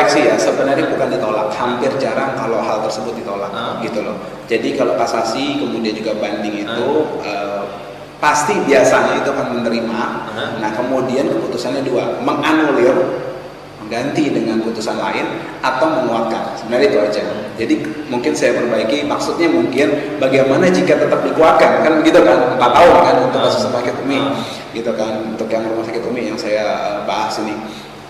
koreksi ya, sebenarnya bukan ditolak, hampir jarang kalau hal tersebut ditolak, gitu loh. Jadi kalau kasasi kemudian juga banding itu pasti biasanya itu akan menerima. Nah kemudian keputusannya dua, menganulir, mengganti dengan putusan lain, atau menguatkan. Sebenarnya itu aja. Jadi mungkin saya perbaiki, maksudnya mungkin bagaimana jika tetap dikuatkan, kan begitu kan, 4 tahun kan untuk kasus rumah sakit Umi, gitu kan, untuk yang rumah sakit Umi yang saya bahas ini.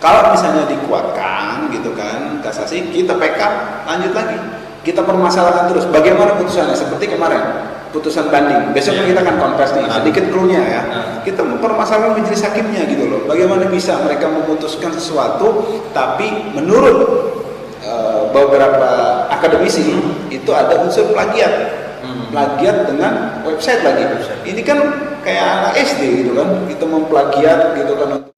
Kalau misalnya dikuatkan, gitu kan, kasasi, kita PK, lanjut lagi, kita permasalahkan terus. Bagaimana putusannya? Seperti kemarin, putusan banding. Besok kita akan konvers nih, sedikit clue-nya ya. Kita mempermasalahkan majelis hakimnya gitu loh. Bagaimana bisa mereka memutuskan sesuatu, tapi menurut beberapa akademisi itu ada unsur plagiat. Plagiat dengan website lagi. Ini kan kayak anak SD gitu kan, kita memplagiat gitu kan.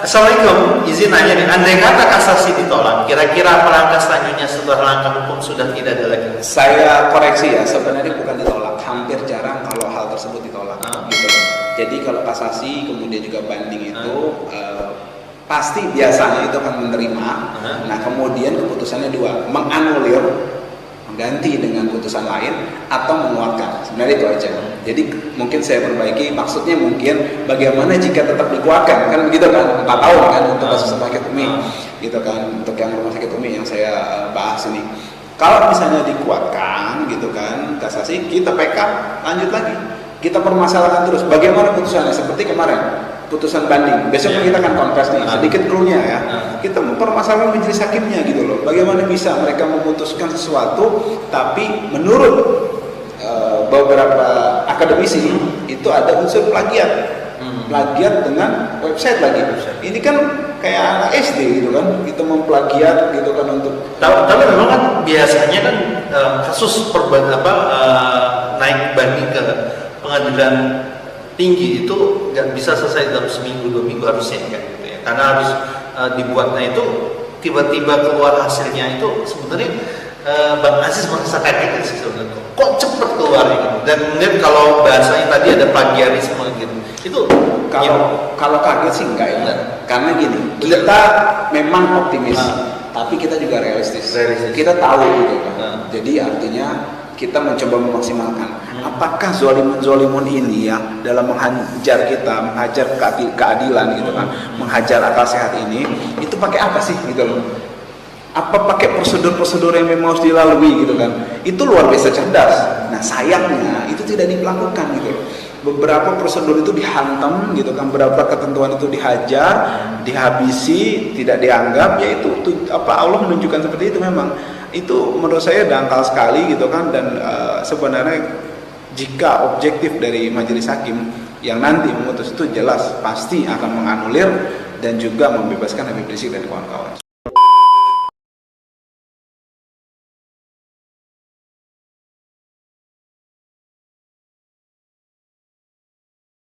Assalamualaikum, izin nanya nih, andai kata kasasi ditolak, kira-kira apa langkah selanjutnya setelah langkah hukum sudah tidak ada lagi? Saya koreksi ya, sebenarnya bukan ditolak, hampir jarang kalau hal tersebut ditolak, gitu loh. Jadi kalau kasasi kemudian juga banding itu pasti biasanya itu akan menerima. Nah kemudian keputusannya dua, menganulir, mengganti dengan putusan lain, atau menguatkan. Sebenarnya itu aja. Jadi mungkin saya perbaiki, maksudnya mungkin bagaimana jika tetap dikuatkan, kan begitu kan, 4 tahun kan untuk kasus rumah sakit Umi, gitu kan, untuk yang rumah sakit Umi yang saya bahas ini. Kalau misalnya dikuatkan, gitu kan, kasasi, kita PK, lanjut lagi, kita permasalahkan terus. Bagaimana putusannya? Seperti kemarin, putusan banding. Besok kita akan konvers nih, sedikit clue-nya ya. Kita mempermasalahkan majelis hakimnya gitu loh. Bagaimana bisa mereka memutuskan sesuatu, tapi menurut beberapa akademisi itu ada unsur plagiat. Plagiat dengan website lagi. Ini kan kayak anak SD gitu kan, kita memplagiat gitu kan untuk. Tapi memang kan biasanya kan kasus naik banding ke pengadilan tinggi itu nggak bisa selesai dalam seminggu 2 minggu harusnya kan gitu ya, karena harus dibuatnya itu tiba-tiba keluar hasilnya itu sebenarnya Bang Aziz merasa kaget sih sebenarnya, kok cepet keluarnya gitu. Dan mungkin kalau bahasanya tadi ada plagiarisme gitu, itu kalau kaget sih enggak ya, karena gini, kita memang optimis, tapi kita juga realistis. Kita tahu gitu kan. Jadi artinya kita mencoba memaksimalkan. Apakah zolimun ini ya dalam menghajar kita, menghajar keadilan gitu kan, menghajar akal sehat ini, itu pakai apa sih gitu loh? Apa pakai prosedur-prosedur yang memang harus dilalui gitu kan? Itu luar biasa cerdas. Nah sayangnya itu tidak dilakukan gitu loh. Beberapa prosedur itu dihantam gitu kan, beberapa ketentuan itu dihajar, dihabisi, tidak dianggap, yaitu Allah menunjukkan seperti itu. Memang itu menurut saya dangkal sekali gitu kan. Dan sebenarnya jika objektif dari majelis hakim yang nanti memutus itu jelas pasti akan menganulir dan juga membebaskan Habib Rizik dan kawan-kawan.